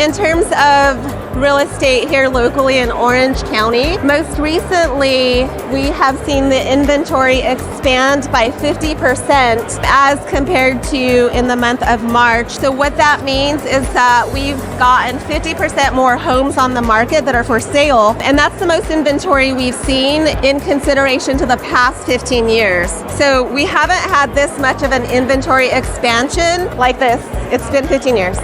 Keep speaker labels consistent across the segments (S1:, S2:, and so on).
S1: In terms of real estate here locally in Orange County, most recently we have seen the inventory expand by 50% as compared to in the month of March. So what that means is that we've gotten 50% more homes on the market that are for sale, and that's the most inventory we've seen in consideration to the past 15 years. So we haven't had this much of an inventory expansion like this. It's been 15 years.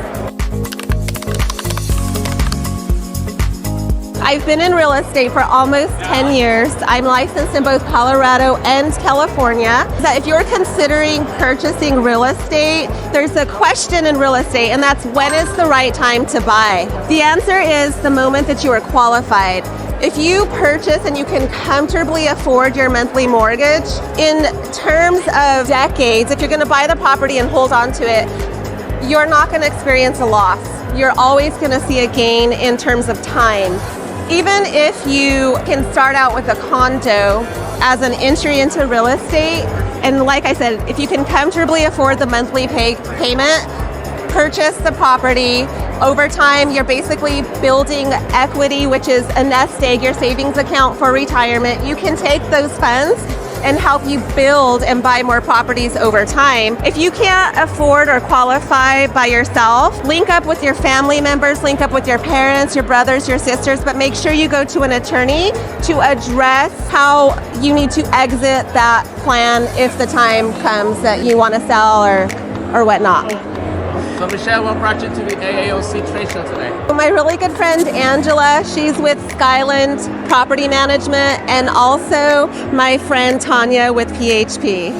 S1: I've been in real estate for almost 10 years. I'm licensed in both Colorado and California. If you're considering purchasing real estate, there's a question in real estate, and that's when is the right time to buy? The answer is the moment that you are qualified. If you purchase and you can comfortably afford your monthly mortgage, in terms of decades, if you're going to buy the property and hold on to it, you're not going to experience a loss. You're always going to see a gain in terms of time. Even if you can start out with a condo as an entry into real estate, and like I said, if you can comfortably afford the monthly payment, purchase the property. Over time, you're basically building equity, which is a nest egg, your savings account for retirement. You can take those funds and help you build and buy more properties over time. If you can't afford or qualify by yourself, link up with your family members, link up with your parents, your brothers, your sisters, but make sure you go to an attorney to address how you need to exit that plan if the time comes that you want to sell or whatnot.
S2: So Michelle, what brought you to the AAOC trade show today?
S1: My really good friend Angela, she's with Skyland Property Management, and also my friend Tanya with PHP.